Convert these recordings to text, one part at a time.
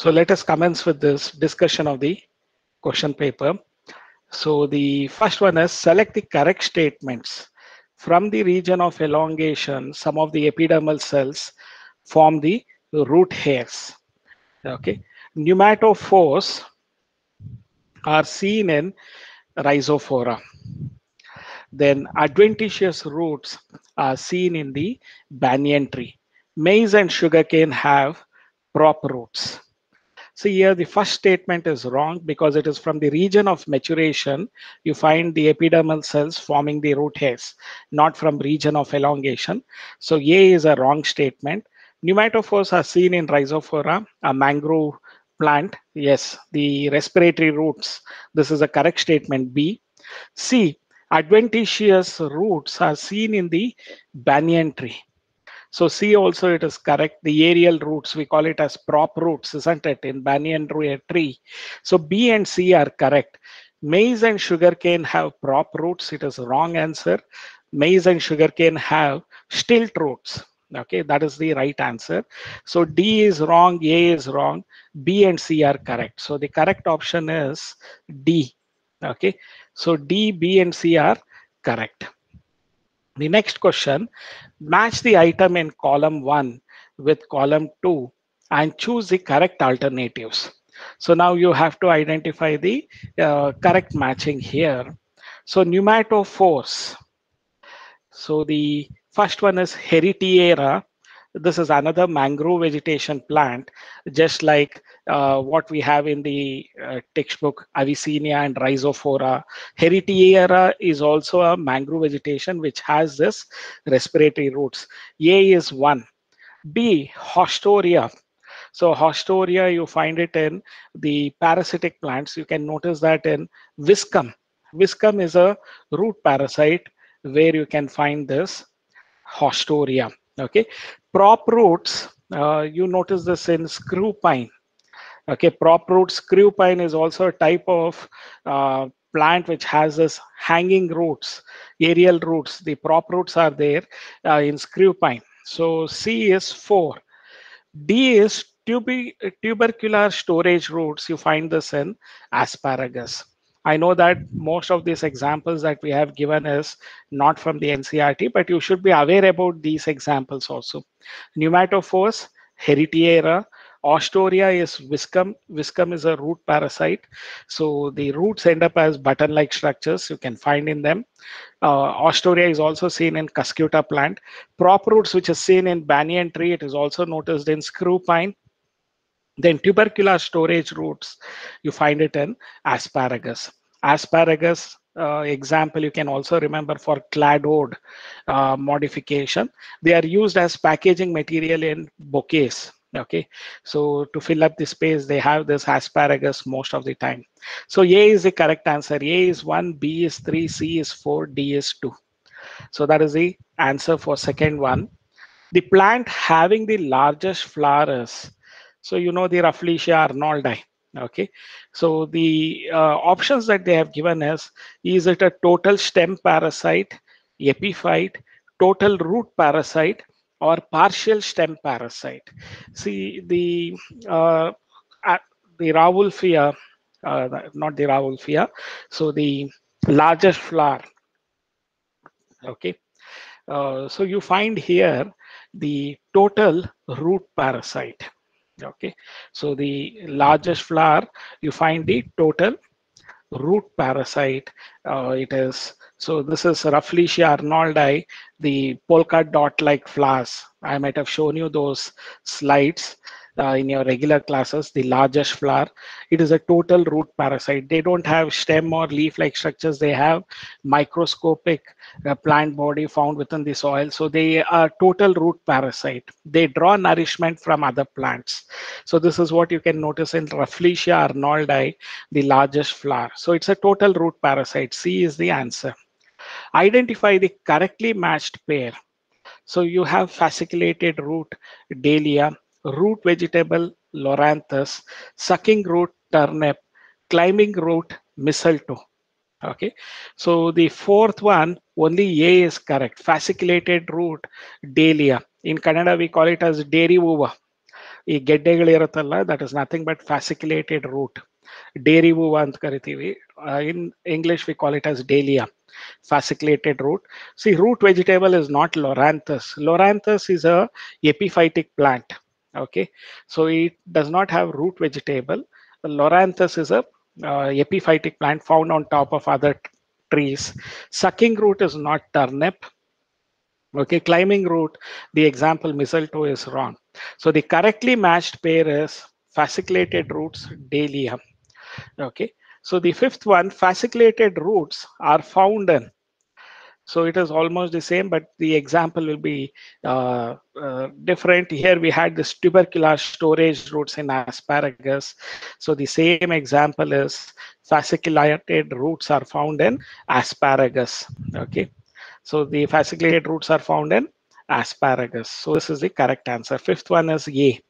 So let us commence with this discussion of the question paper. So the first one is select the correct statements. From the region of elongation, some of the epidermal cells form the root hairs. Okay. Pneumatophores are seen in rhizophora. Then adventitious roots are seen in the banyan tree. Maize and sugarcane have prop roots. So here the first statement is wrong because it is from the region of maturation you find the epidermal cells forming the root hairs, not from region of elongation. So A is a wrong statement. Pneumatophores are seen in Rhizophora, a mangrove plant. Yes, the respiratory roots. This is a correct statement B. C, adventitious roots are seen in the banyan tree. So C also it is correct. The aerial roots, we call it as prop roots, isn't it, in banyan tree. So B and C are correct. Maize and sugarcane have prop roots. It is wrong answer. Maize and sugarcane have stilt roots. Okay, that is the right answer. So D is wrong, A is wrong, B and C are correct. So the correct option is D. Okay, so D, B and C are correct. The next question, match the item in column 1 with column 2 and choose the correct alternatives. So now you have to identify the correct matching here. So pneumatophores. So the first one is Heritiera. This is another mangrove vegetation plant, just like what we have in the textbook Avicennia and Rhizophora. Heritiera is also a mangrove vegetation which has this respiratory roots. A is one. B, Hostoria. So Hostoria, you find it in the parasitic plants. You can notice that in Viscum. Viscum is a root parasite where you can find this Hostoria. Okay, prop roots. You notice this in screw pine. Okay, prop root screw pine is also a type of plant which has this hanging roots, aerial roots. The prop roots are there in screw pine. So C is 4. D is tubercular storage roots. You find this in asparagus. I know that most of these examples that we have given is not from the NCRT, but you should be aware about these examples also. Pneumatophores, Heritiera, Ostoria is viscum. Viscum is a root parasite. So the roots end up as button-like structures you can find in them. Ostoria is also seen in Cuscuta plant. Prop roots, which is seen in banyan tree, it is also noticed in screw pine. Then tubercular storage roots, you find it in asparagus. Asparagus example you can also remember for cladode modification. They are used as packaging material in bouquets. Okay, so to fill up the space, they have this asparagus most of the time. So A is the correct answer. A is 1, B is 3, C is 4, D is 2. So that is the answer for second one. The plant having the largest flowers. So you know the Rafflesia arnoldi. Okay, so the options that they have given is it a total stem parasite, epiphyte, total root parasite, or partial stem parasite? See uh, uh, the Rauwolfia, not the Rauwolfia. So the largest flower. Okay, so you find here the total root parasite. Okay, so the largest flower, you find the total root parasite. It is, so this is Rafflesia arnoldi, the polka dot like flowers. I might have shown you those slides in your regular classes. The largest flower, it is a total root parasite. They don't have stem or leaf like structures. They have microscopic plant body found within the soil. So they are total root parasite. They draw nourishment from other plants. So this is what you can notice in Rafflesia arnoldi, the largest flower. So it's a total root parasite. C is the answer. Identify the correctly matched pair. So you have fasciculated root dahlia, root vegetable loranthus, sucking root turnip, climbing root mistletoe. Okay, so the fourth one, only A is correct. Fasciculated root dahlia. In Kannada, we call it as dairy uva. ಈ ಗೆಡ್ಡೆಗಳಿರುತ್ತಲ್ಲ, that is nothing but fasciculated root. Dairy ಹೂವು ಅಂತ ಕರಿತೀವಿ. In English we call it as dahlia, fasciculated root. See, root vegetable is not loranthus. Loranthus is a epiphytic plant. Okay, so it does not have root vegetable. Loranthus is a epiphytic plant found on top of other trees. Sucking root is not turnip. Okay, climbing root, the example mistletoe is wrong. So the correctly matched pair is fasciculated roots, dahlia. Okay, so the fifth one, fasciculated roots are found in. So it is almost the same, but the example will be different. Here we had this tubercular storage roots in asparagus. So the same example is fasciculated roots are found in asparagus. Okay, so the fasciculated roots are found in asparagus. So this is the correct answer. Fifth one is A.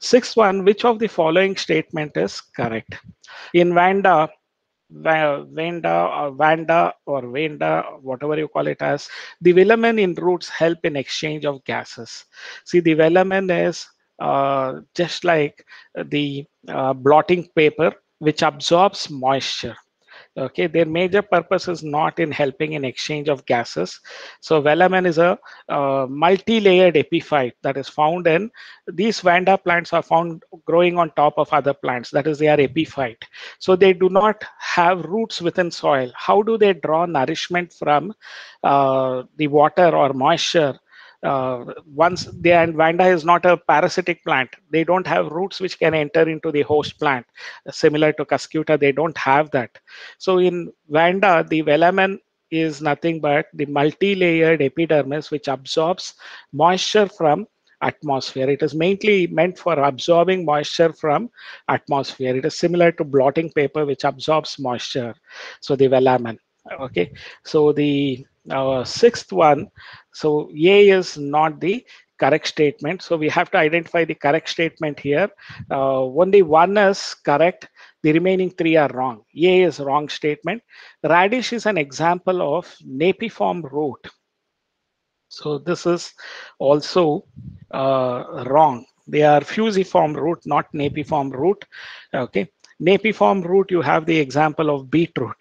Sixth one, which of the following statement is correct? In Vanda or Venda, whatever you call it as, the velamen in roots help in exchange of gases. See, the velamen is just like the blotting paper, which absorbs moisture. Okay, their major purpose is not in helping in exchange of gases. So velamen is a multi-layered epiphyte that is found in these vanda plants are found growing on top of other plants, that is they are epiphyte. So they do not have roots within soil. How do they draw nourishment from the water or moisture? Once they, and vanda is not a parasitic plant, they don't have roots which can enter into the host plant. Similar to cuscuta, they don't have that. So in vanda, the velamen is nothing but the multi-layered epidermis which absorbs moisture from atmosphere. It is mainly meant for absorbing moisture from atmosphere. It is similar to blotting paper which absorbs moisture. So the velamen. Okay, so the sixth one, so A is not the correct statement. So we have to identify the correct statement here. Only one is correct. The remaining three are wrong. A is wrong statement. Radish is an example of napiform root. So this is also wrong. They are fusiform root, not napiform root. Okay, napiform root, you have the example of beetroot.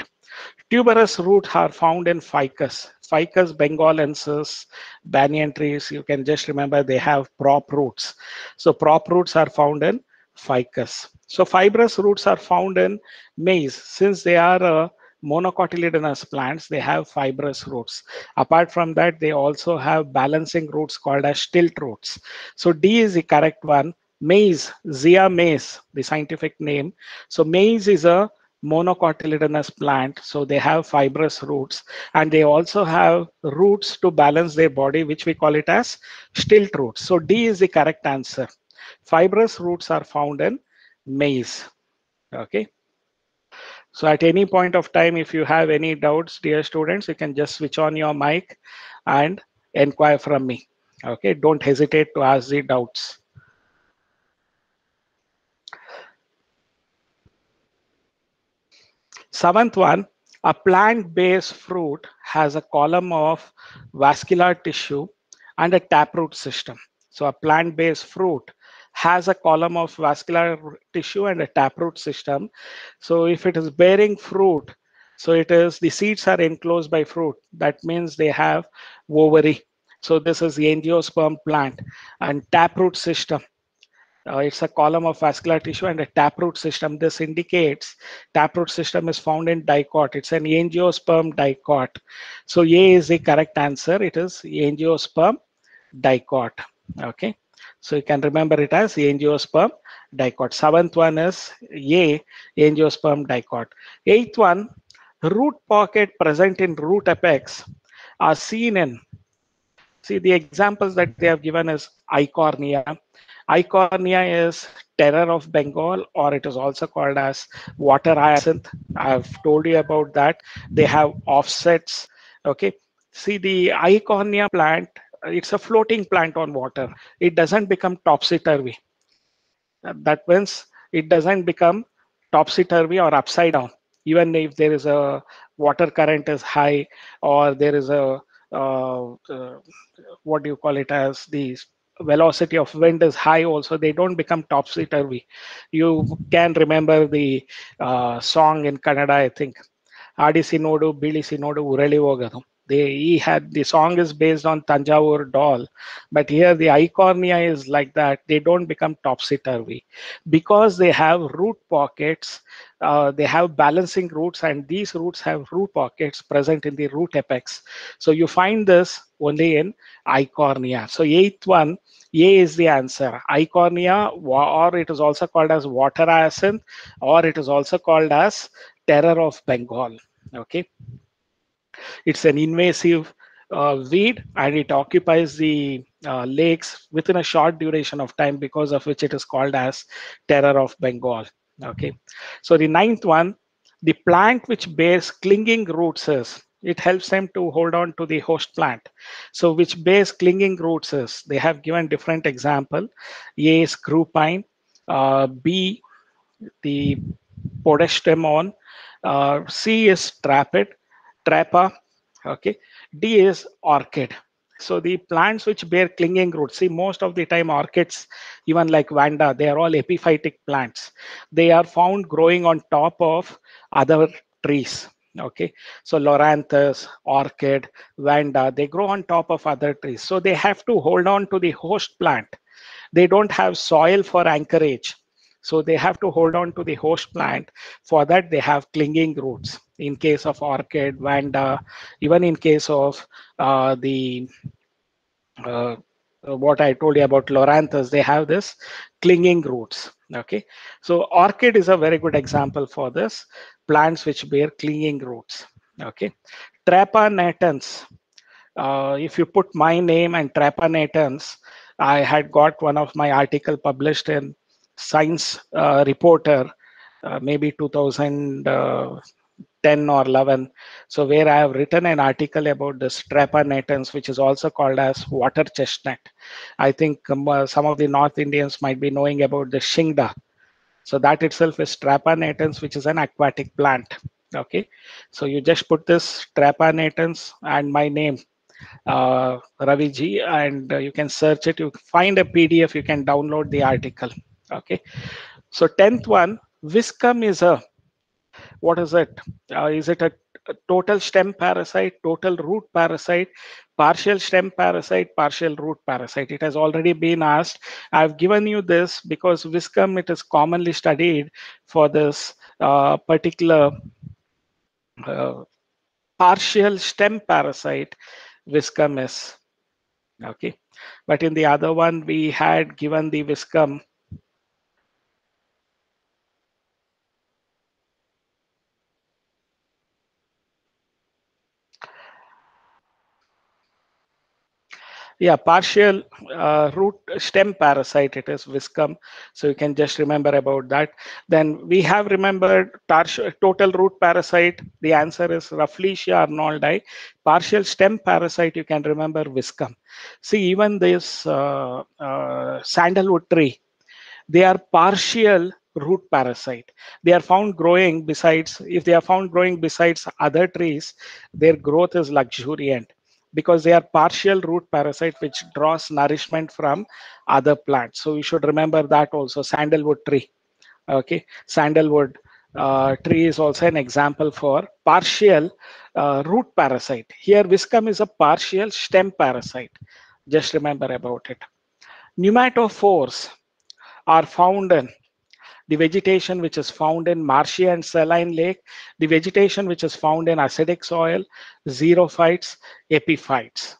Tuberous roots are found in ficus. Ficus bengalensis, banyan trees, you can just remember they have prop roots. So prop roots are found in ficus. So fibrous roots are found in maize. Since they are monocotyledonous plants, they have fibrous roots. Apart from that, they also have balancing roots called as stilt roots. So D is the correct one. Maize, Zea mays, the scientific name. So maize is a monocotyledonous plant, so they have fibrous roots, and they also have roots to balance their body, which we call it as stilt roots. So D is the correct answer. Fibrous roots are found in maize. Okay, so at any point of time, if you have any doubts, dear students, you can just switch on your mic and inquire from me. Okay, don't hesitate to ask the doubts. Seventh one, a plant-based fruit has a column of vascular tissue and a taproot system. So a plant-based fruit has a column of vascular tissue and a taproot system. So if it is bearing fruit, so it is the seeds are enclosed by fruit. That means they have ovary. So this is the angiosperm plant and taproot system. It's a column of vascular tissue and a taproot system. This indicates taproot system is found in dicot. It's an angiosperm dicot. So A is the correct answer. It is angiosperm dicot. Okay. So you can remember it as angiosperm dicot. Seventh one is A, angiosperm dicot. Eighth one, root pocket present in root apex are seen in, see the examples that they have given is Eichhornia. Eichhornia is terror of Bengal, or it is also called as water hyacinth. I've told you about that. They have offsets. Okay. See the Eichhornia plant, it's a floating plant on water. It doesn't become topsy-turvy. That means it doesn't become topsy-turvy or upside down. Even if there is a water current is high, or there is a what do you call it as the velocity of wind is high also, they don't become topsy-turvy. You can remember the song in Kannada, I think, Adisi Nodu, Bilisi Nodu, Urali Hogadu. He had, the song is based on Tanjavur doll, but here the Eichhornia is like that. They don't become topsy-turvy because they have root pockets. They have balancing roots, and these roots have root pockets present in the root apex. So you find this only in Eichhornia. So eighth one, A is the answer. Eichhornia, or it is also called as water hyacinth, or it is also called as terror of Bengal. Okay, it's an invasive weed, and it occupies the lakes within a short duration of time, because of which it is called as terror of Bengal. Okay, so the ninth one, the plant which bears clinging roots is, it helps them to hold on to the host plant. So which bears clinging roots is, they have given different example. A, screw pine, B, the podestemon, C is trapa, okay, D is orchid. So the plants which bear clinging roots, see, most of the time orchids, even like vanda, they are all epiphytic plants. They are found growing on top of other trees. Okay, so loranthus, orchid, vanda, they grow on top of other trees. So they have to hold on to the host plant. They don't have soil for anchorage. So they have to hold on to the host plant. For that, they have clinging roots. In case of orchid, vanda, even in case of the uh, what I told you about loranthus, they have this clinging roots. Okay, so orchid is a very good example for this, plants which bear clinging roots. Okay, Trapanatans. If you put my name and Trapanatans, I had got one of my article published in Science Reporter, maybe 2010 or 11. So where I have written an article about this Trapanatans, which is also called as water chestnut. I think some of the North Indians might be knowing about the Shingda. So that itself is Trapanatans, which is an aquatic plant. Okay, so you just put this Trapanatans and my name, Ravi Ji, and you can search it. You find a PDF, you can download the article. Okay, so 10th one, Viscum is a, what is it? Is it a total stem parasite, total root parasite, partial stem parasite, partial root parasite? It has already been asked. I've given you this because Viscum, it is commonly studied for this particular uh, partial stem parasite, Viscum is. Okay, but in the other one, we had given the Viscum. Yeah, partial root stem parasite, it is Viscum. So you can just remember about that. Then we have remembered total root parasite. The answer is Rafflesia arnoldi. Partial stem parasite, you can remember Viscum. See, even this sandalwood tree, they are partial root parasite. They are found growing besides, if they are found growing besides other trees, their growth is luxuriant because they are partial root parasite which draws nourishment from other plants. So you should remember that also. Sandalwood tree. Okay, sandalwood tree is also an example for partial root parasite. Here Viscum is a partial stem parasite. Just remember about it. Pneumatophores are found in the vegetation which is found in marshy and saline lake, the vegetation which is found in acidic soil, xerophytes, epiphytes.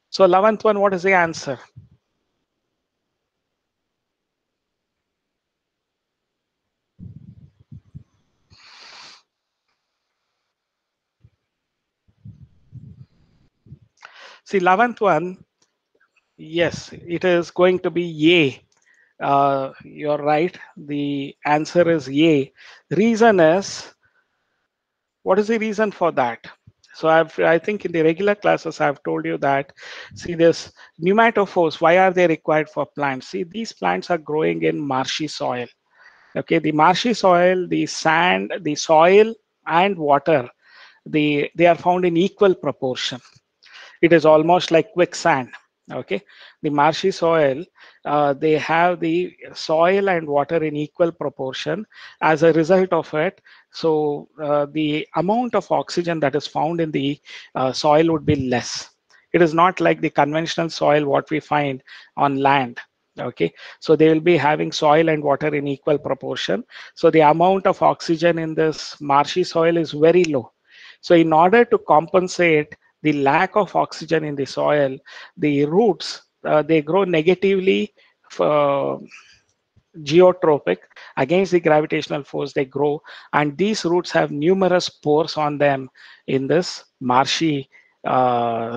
So 11th one, what is the answer? See, 11th one, yes, it is going to be A. You're right. The answer is A. Reason is, what is the reason for that? So I think in the regular classes, I've told you that, see this pneumatophores, why are they required for plants? See, these plants are growing in marshy soil. Okay, the marshy soil, the sand, the soil and water, they are found in equal proportion. It is almost like quicksand. Okay, the marshy soil, they have the soil and water in equal proportion. As a result of it, so the amount of oxygen that is found in the soil would be less. It is not like the conventional soil what we find on land. Okay, so they will be having soil and water in equal proportion. So the amount of oxygen in this marshy soil is very low. So in order to compensate the lack of oxygen in the soil, the roots, they grow negatively uh, geotropic against the gravitational force. They grow, and these roots have numerous pores on them in this marshy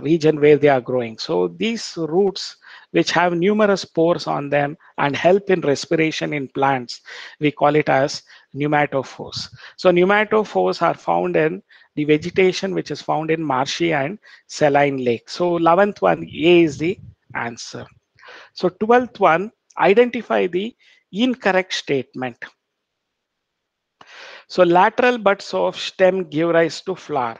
region where they are growing. So these roots, which have numerous pores on them and help in respiration in plants, we call it as pneumatophores. So pneumatophores are found in the vegetation which is found in marshy and saline lakes. So 11th one, A is the answer. So 12th one, identify the incorrect statement. So lateral buds of stem give rise to flower.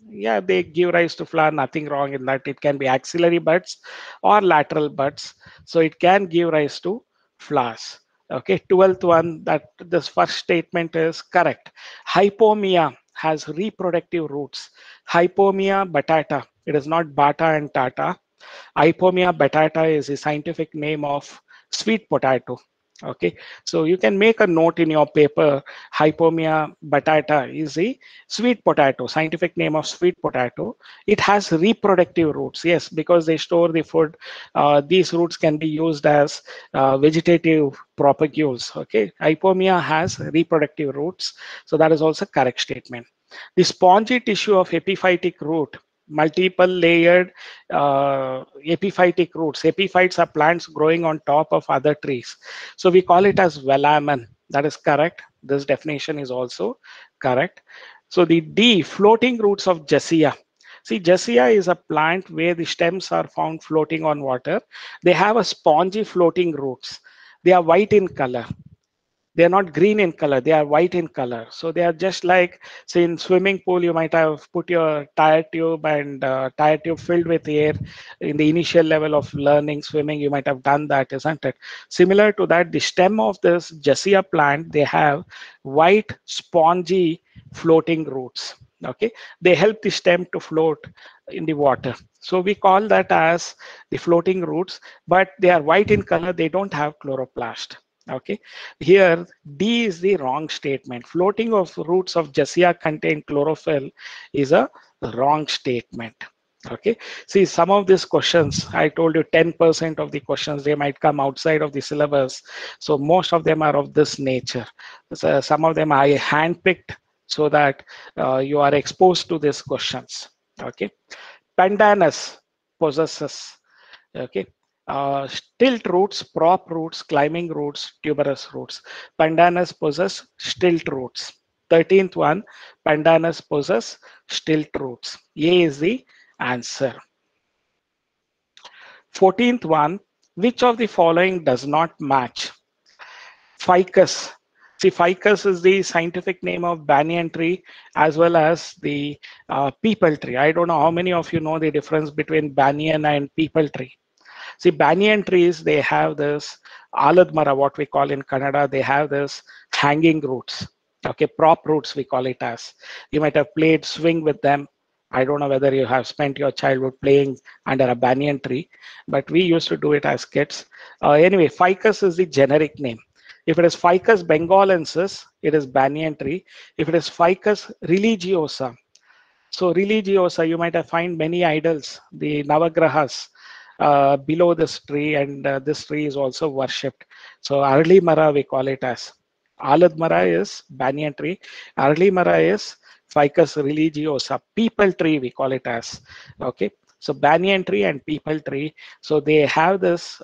Yeah, they give rise to flower, nothing wrong in that. It can be axillary buds or lateral buds. So it can give rise to flowers. Okay, 12th one, that this first statement is correct. Hypomia has reproductive roots. Hypomia batata. It is not bata and tata. Hypomia batata is the scientific name of sweet potato. Okay, so you can make a note in your paper. Hypomia batata is the sweet potato, scientific name of sweet potato. It has reproductive roots. Yes, because they store the food. These roots can be used as vegetative propagules. Okay, Hypomia has reproductive roots. So that is also correct statement. The spongy tissue of epiphytic root, multiple layered epiphytic roots. Epiphytes are plants growing on top of other trees. So we call it as velamen. That is correct. This definition is also correct. So the D, floating roots of Gessia. See, Gessia is a plant where the stems are found floating on water. They have a spongy floating roots. They are white in color. They are not green in color, they are white in color. So they are just like, say, in swimming pool you might have put your tire tube and tire tube filled with air. In the initial level of learning swimming you might have done that, isn't it? Similar to that, the stem of this Gessia plant, they have white spongy floating roots. Okay, they help the stem to float in the water. So we call that as the floating roots, but they are white in color, they don't have chloroplast. Okay, here D is the wrong statement. Floating of roots of Gessia contain chlorophyll is a wrong statement. Okay, see, some of these questions, I told you 10% of the questions, they might come outside of the syllabus. So most of them are of this nature. So some of them I handpicked so that you are exposed to these questions. Okay, Pandanus possesses. Okay, stilt roots, prop roots, climbing roots, tuberous roots. Pandanus possess stilt roots. 13th one, Pandanus possess stilt roots. A is the answer. 14th one, which of the following does not match? Ficus. See, ficus is the scientific name of banyan tree as well as the peepal tree. I don't know how many of you know the difference between banyan and peepal tree. See, banyan trees, they have this alad mara, what we call in Kannada, they have this hanging roots. Okay, prop roots, we call it as. You might have played swing with them. I don't know whether you have spent your childhood playing under a banyan tree, but we used to do it as kids. Anyway, ficus is the generic name. If it is Ficus bengalensis, it is banyan tree. If it is Ficus religiosa, so religiosa, you might have find many idols, the Navagrahas, below this tree, and this tree is also worshipped. So Arli Mara, we call it as. Alad Mara is banyan tree. Arli Mara is Ficus religiosa. People tree, we call it as. Okay. So banyan tree and people tree. So they have this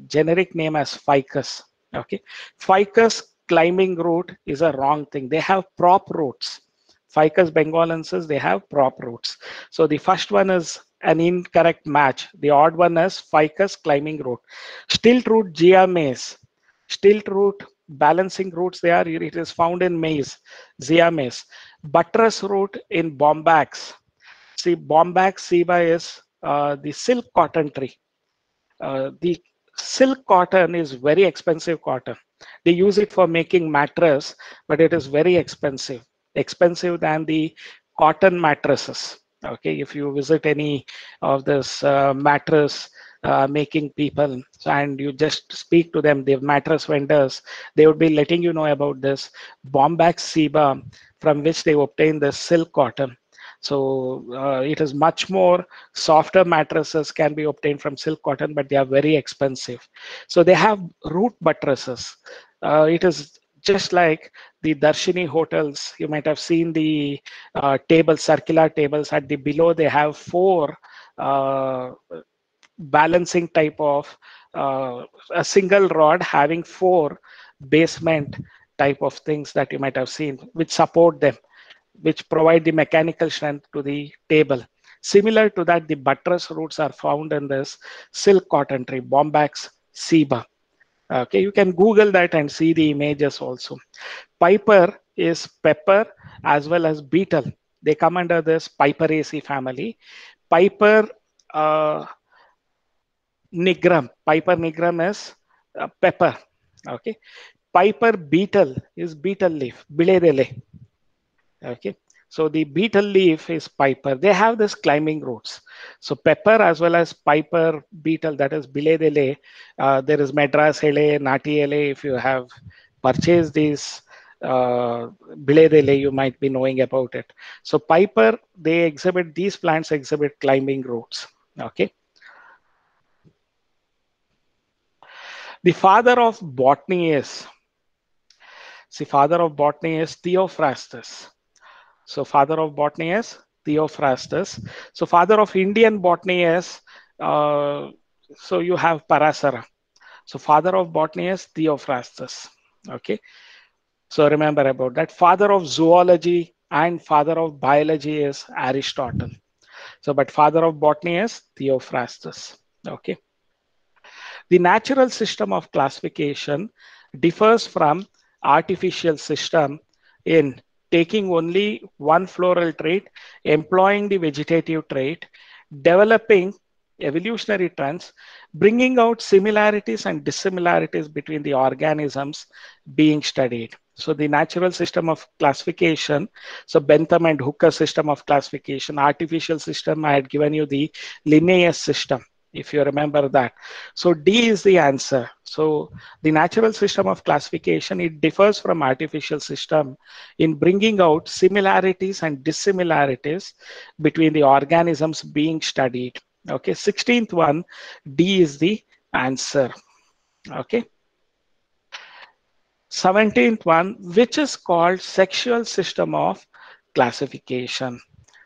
generic name as ficus. Okay. Ficus climbing root is a wrong thing. They have prop roots. Ficus bengalensis, they have prop roots. So the first one is an incorrect match. The odd one is ficus climbing root. Stilt root Gia maize. Stilt root balancing roots, they are, it is found in maize, Zea maize. Buttress root in bombax. See, bombax ceiba is the silk cotton tree. The silk cotton is very expensive cotton. They use it for making mattress, but it is very expensive, expensive than the cotton mattresses. Okay, if you visit any of this mattress making people and you just speak to them, the mattress vendors, they would be letting you know about this Bombax Seba, from which they obtain the silk cotton. So it is much more softer mattresses can be obtained from silk cotton, but they are very expensive. So they have root buttresses. It is just like the Darshini hotels. You might have seen the tables, circular tables. At the below, they have four uh, balancing type of a single rod having four basement type of things that you might have seen, which support them, which provide the mechanical strength to the table. Similar to that, the buttress roots are found in this silk cotton tree, Bombax ceiba. Okay, you can Google that and see the images also. Piper is pepper as well as beetle. They come under this Piperaceae family. Piper uh, nigrum. Piper nigrum is pepper. Okay. Piper beetle is beetle leaf, Biledele. Okay. So the beetle leaf is piper. They have this climbing roots. So pepper as well as piper beetle, that is Biledele. There is Madras ele, Nati ele. If you have purchased these Biledele, you might be knowing about it. So piper, they exhibit, these plants exhibit climbing roots. Okay. The father of botany is, see, father of botany is Theophrastus. So father of botany is Theophrastus. So father of Indian botany is, so you have Parasara. So father of botany is Theophrastus. Okay. So remember about that. Father of zoology and father of biology is Aristotle. So, but father of botany is Theophrastus. Okay. The natural system of classification differs from artificial system in taking only one floral trait, employing the vegetative trait, developing evolutionary trends, bringing out similarities and dissimilarities between the organisms being studied. So the natural system of classification, so Bentham and Hooker system of classification, artificial system, I had given you the Linnaeus system, if you remember that. So D is the answer. So the natural system of classification, it differs from artificial system in bringing out similarities and dissimilarities between the organisms being studied. Okay, 16th one, D is the answer. Okay. 17th one, which is called sexual system of classification.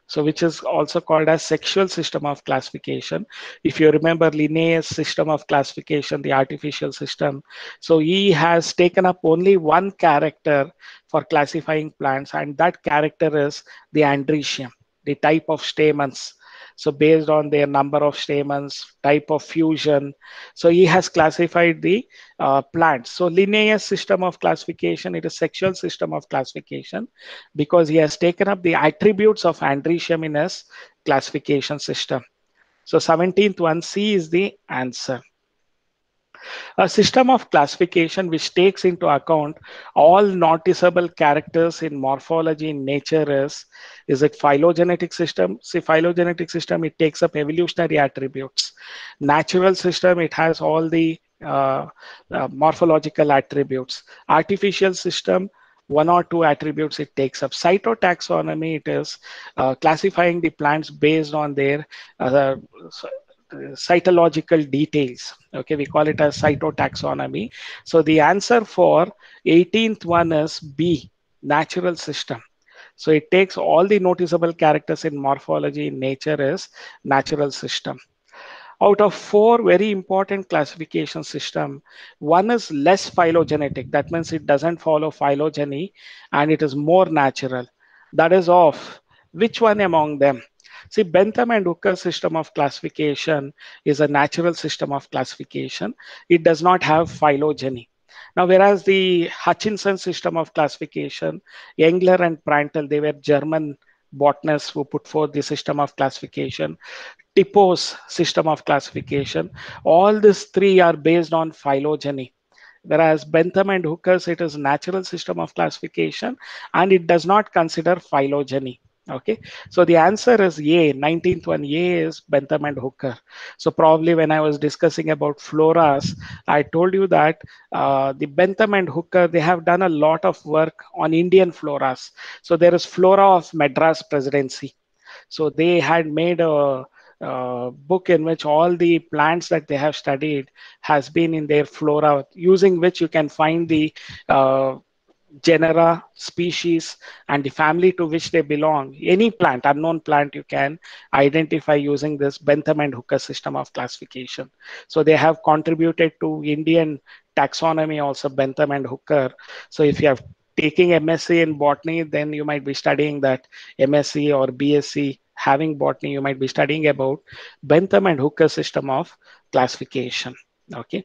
So which is also called as sexual system of classification. If you remember Linnaeus system of classification, the artificial system, so he has taken up only one character for classifying plants, and that character is the andrecium, the type of stamens. So based on their number of stamens, type of fusion, so he has classified the plants. So Linnaeus system of classification, it is sexual system of classification because he has taken up the attributes of andrecium in his classification system. So 17th one, C is the answer. A system of classification which takes into account all noticeable characters in morphology in nature is it phylogenetic system? See, phylogenetic system, it takes up evolutionary attributes. Natural system, it has all the morphological attributes. Artificial system, one or two attributes it takes up. Cytotaxonomy, it is classifying the plants based on their cytological details. Okay, we call it as cytotaxonomy. So the answer for 18th one is B, natural system. So it takes all the noticeable characters in morphology in nature is natural system. Out of four very important classification system, one is less phylogenetic. That means it doesn't follow phylogeny and it is more natural. That is of which one among them? See, Bentham and Hooker system of classification is a natural system of classification. It does not have phylogeny. Now, whereas the Hutchinson system of classification, Engler and Prandtl, they were German botanists who put forth the system of classification, Tipo's system of classification. All these three are based on phylogeny. Whereas Bentham and Hooker's, it is natural system of classification and it does not consider phylogeny. Okay, so the answer is A. 19th one, A is Bentham and Hooker. So probably when I was discussing about floras, I told you that the Bentham and Hooker, they have done a lot of work on Indian floras. So there is Flora of Madras Presidency. So they had made a book in which all the plants that they have studied has been in their flora, using which you can find the genera, species, and the family to which they belong. Any plant, unknown plant, you can identify using this Bentham and Hooker system of classification. So they have contributed to Indian taxonomy also, Bentham and Hooker. So if you have taking MSc in botany, then you might be studying that. MSc or BSc having botany, you might be studying about Bentham and Hooker system of classification. Okay.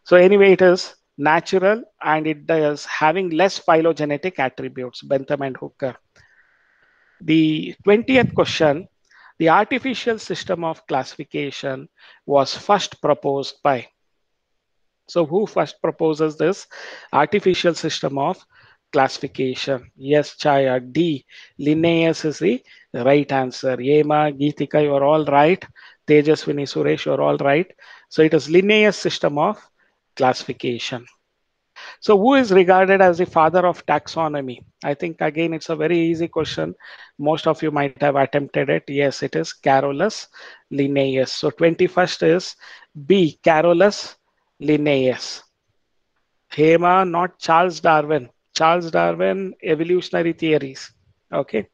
So anyway, it is natural and it is having less phylogenetic attributes, Bentham and Hooker. The 20th question, the artificial system of classification was first proposed by. So who first proposes this artificial system of classification? Yes, Chaya. D. Linnaeus is the right answer. Yema, Geetika, you are all right. Tejaswini, Suresh, you are all right. So it is Linnaeus system of classification. So who is regarded as the father of taxonomy? I think again it's a very easy question. Most of you might have attempted it. Yes, it is Carolus Linnaeus. So 21st is B. Carolus Linnaeus. Hema, not Charles Darwin. Charles Darwin, evolutionary theories. Okay.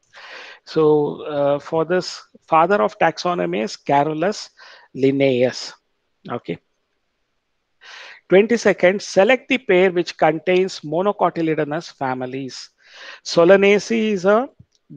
So for this, father of taxonomy is Carolus Linnaeus. Okay. 22nd, select the pair which contains monocotyledonous families. Solanaceae is a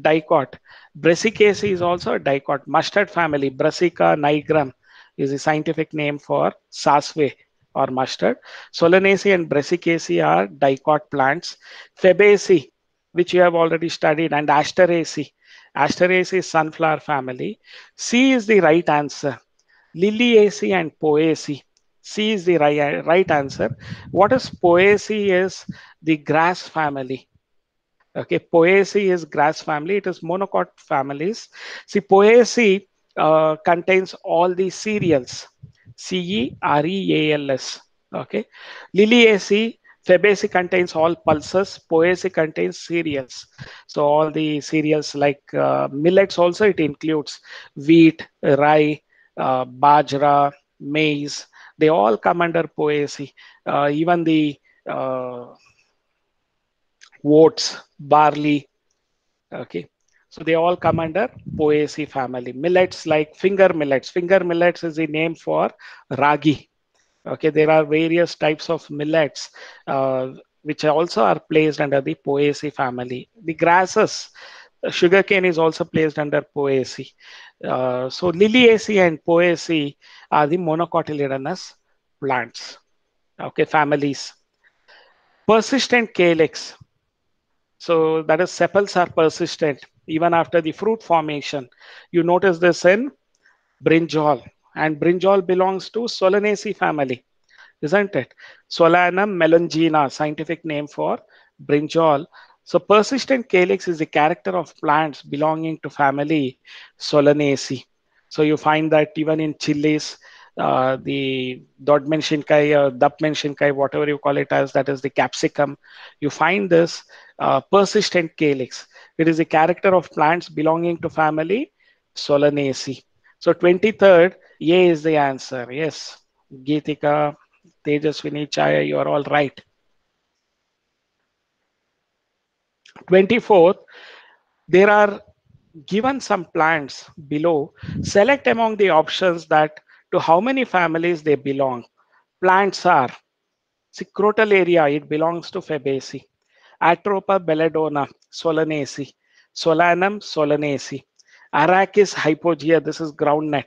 dicot. Brassicaceae is also a dicot. Mustard family, Brassica nigrum is the scientific name for sarsaparilla or mustard. Solanaceae and Brassicaceae are dicot plants. Fabaceae, which you have already studied, and Asteraceae. Asteraceae is sunflower family. C is the right answer. Liliaceae and Poaceae. C is the right answer. What is Poaceae is the grass family. Okay, Poaceae is grass family. It is monocot families. See, Poaceae contains all the cereals. Cereals. Okay. Liliaceae, Fabaceae contains all pulses. Poaceae contains cereals. So all the cereals like millets also it includes wheat, rye, bajra, maize. They all come under Poaceae. Even the oats, barley. Okay. So they all come under Poaceae family. Millets like finger millets. Finger millets is the name for ragi. Okay, there are various types of millets which also are placed under the Poaceae family. The grasses, sugarcane is also placed under Poaceae. So Liliaceae and Poaceae are the monocotyledonous plants. Okay, families. Persistent calyx. So that is sepals are persistent even after the fruit formation. You notice this in brinjal, and brinjal belongs to Solanaceae family, isn't it? Solanum melongena, scientific name for brinjal. So persistent calyx is the character of plants belonging to family Solanaceae. So you find that even in chilies, the dodmenshinkai or dapmenshinkai, whatever you call it as, that is the capsicum, you find this persistent calyx. It is the character of plants belonging to family Solanaceae. So 23rd, A is the answer. Yes, Geetika, Tejaswini, Chaya, you are all right. 24th, there are given some plants below. Select among the options that to how many families they belong. Plants are, see, Crotalaria, it belongs to Fabaceae. Atropa belladonna, Solanaceae. Solanum, Solanaceae. Arachis hypogea, this is groundnut.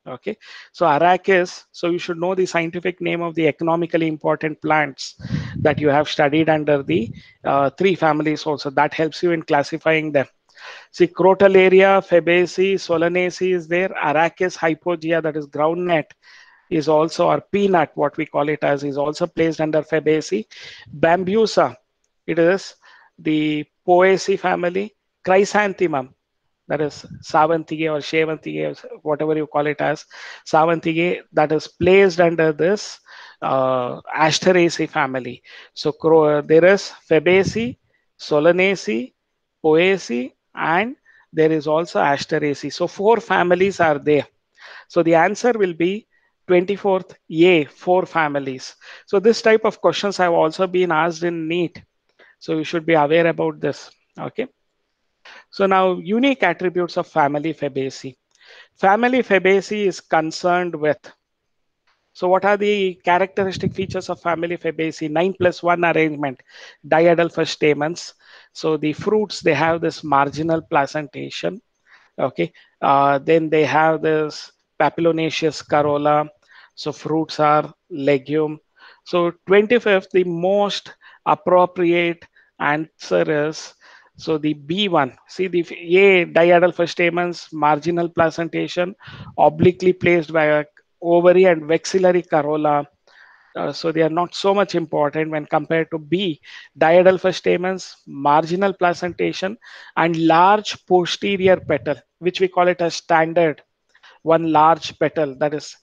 Okay, so Arachis, so you should know the scientific name of the economically important plants that you have studied under the three families also. That helps you in classifying them. See, Crotalaria, Fabaceae, Solanaceae is there. Arachis hypogea, that is groundnut, is also, or peanut, what we call it as, is also placed under Fabaceae. Bambusa, it is the Poaceae family. Chrysanthemum, that is Savantige or Shavantige, whatever you call it as, Savantige, that is placed under this Asteraceae family. So there is Fabaceae, Solanaceae, Poaceae, and there is also Asteraceae. So four families are there. So the answer will be 24th A, four families. So this type of questions have also been asked in NEET. So you should be aware about this. Okay. So now unique attributes of family Fabaceae. Family Fabaceae is concerned with. So what are the characteristic features of family Fabaceae? 9+1 arrangement, diadelphous stamens. So the fruits, they have this marginal placentation. Okay. Then they have this papillonaceous corolla. So fruits are legume. So 25th, the most appropriate answer is, so the B1. See the A, diadelphous stamens, marginal placentation, obliquely placed by a ovary and vexillary corolla. So they are not so much important when compared to B, diadelphous stamens, marginal placentation, and large posterior petal, which we call it as standard, one large petal, that is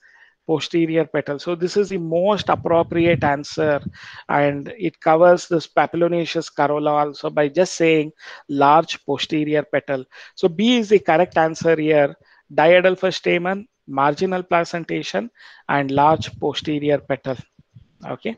posterior petal. So this is the most appropriate answer, and it covers this papillonaceous corolla also by just saying large posterior petal. So B is the correct answer here. Diadelphous stamen, marginal placentation, and large posterior petal. Okay.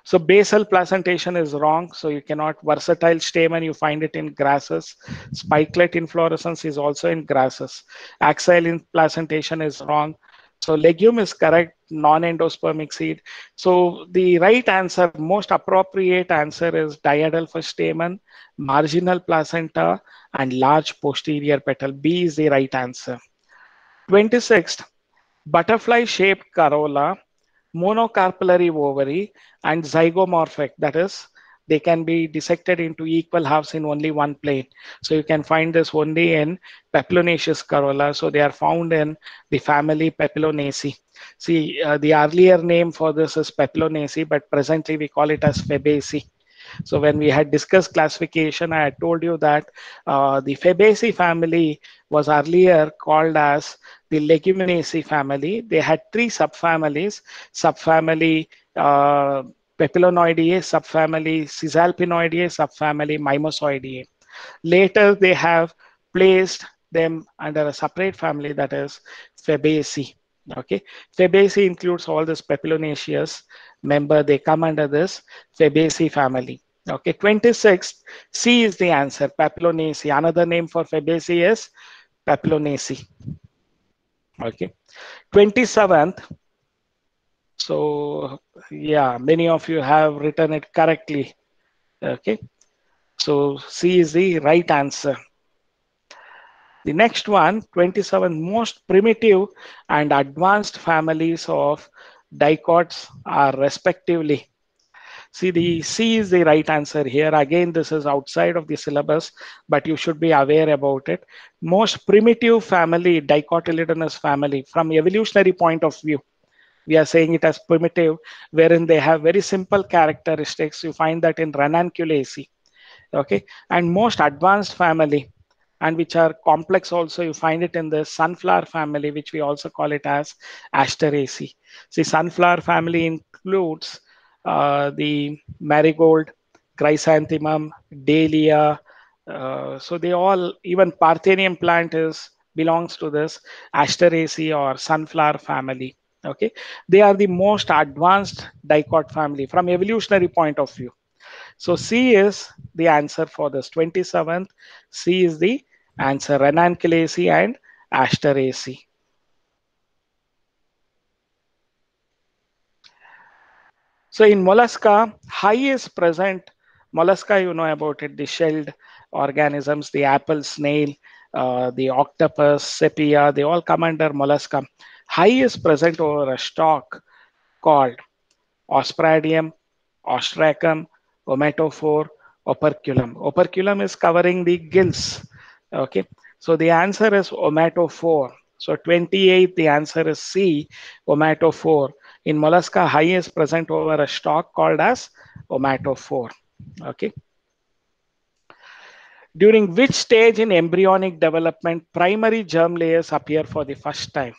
So basal placentation is wrong. So you cannot. Versatile stamen, you find it in grasses. Spikelet inflorescence is also in grasses. Axial placentation is wrong. So legume is correct, non-endospermic seed. So the right answer, most appropriate answer is diadelphous stamen, marginal placenta, and large posterior petal. B is the right answer. 26th, butterfly shaped corolla, monocarpellary ovary, and zygomorphic. That is, they can be dissected into equal halves in only one plane. So you can find this only in papillonaceous corolla. So they are found in the family Papillonaceae. See, the earlier name for this is Papillonaceae, but presently we call it as Fabaceae. So when we had discussed classification, I had told you that the Fabaceae family was earlier called as the Leguminosae family. They had three subfamilies: subfamily Papillonoideae, subfamily Cisalpinoideae, subfamily Mimosoideae. Later, they have placed them under a separate family, that is Fabaceae. Okay, Fabaceae includes all this Papillonaceous member. They come under this Fabaceae family. Okay, 26th, C is the answer, Papillonaceae. Another name for Fabaceae is Papillonaceae. Okay, 27th. So yeah, many of you have written it correctly. Okay, so C is the right answer. The next one, 27, most primitive and advanced families of dicots are respectively. See, the C is the right answer here. Again, this is outside of the syllabus, but you should be aware about it. Most primitive family, dicotyledonous family, from evolutionary point of view, we are saying it as primitive, wherein they have very simple characteristics. You find that in Ranunculaceae. Okay, and most advanced family, and which are complex also, you find it in the sunflower family, which we also call it as Asteraceae. See, sunflower family includes the marigold, chrysanthemum, dahlia. So they all, even Parthenium plant is belongs to this Asteraceae or sunflower family. Okay, they are the most advanced dicot family from evolutionary point of view. So C is the answer for this. 27th, C is the answer. Ranunculaceae and Asteraceae. So in mollusca, high is present. Mollusca, you know about it, the shelled organisms, the apple snail, the octopus, sepia, they all come under mollusca. High is present over a stalk called Ospiradium, Ostracum, Ometophore, operculum. Operculum is covering the gills. Okay, so the answer is omatophore. So 28, the answer is C, omatophore. In mollusca, high is present over a stalk called as omatophore. Okay. During which stage in embryonic development primary germ layers appear for the first time?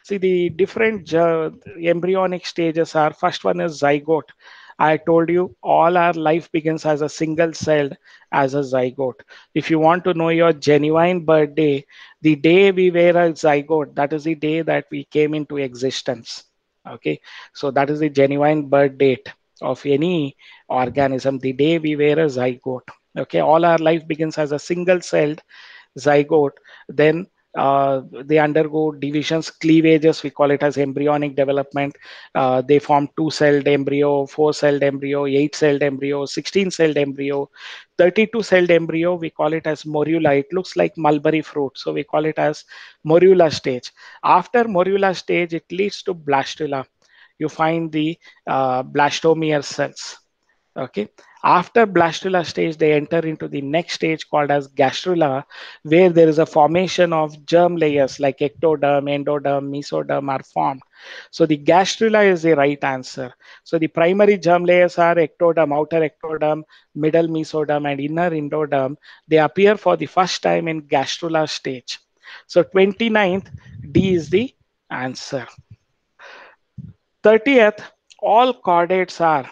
See, the different embryonic stages are, first one is zygote. I told you all our life begins as a single celled as a zygote. If you want to know your genuine birthday, the day we were a zygote, that is the day that we came into existence. Okay, so that is the genuine birth date of any organism, the day we were a zygote. Okay, all our life begins as a single celled zygote. Then they undergo divisions, cleavages, we call it as embryonic development. They form 2-celled embryo, 4-celled embryo, 8-celled embryo, 16-celled embryo, 32-celled embryo, we call it as morula. It looks like mulberry fruit, so we call it as morula stage. After morula stage, it leads to blastula. You find the blastomere cells. Okay, after blastula stage, they enter into the next stage called as gastrula, where there is a formation of germ layers like ectoderm, endoderm, mesoderm are formed. So the gastrula is the right answer. So the primary germ layers are ectoderm, outer ectoderm, middle mesoderm, and inner endoderm. They appear for the first time in gastrula stage. So 29th, D is the answer. 30th, all chordates are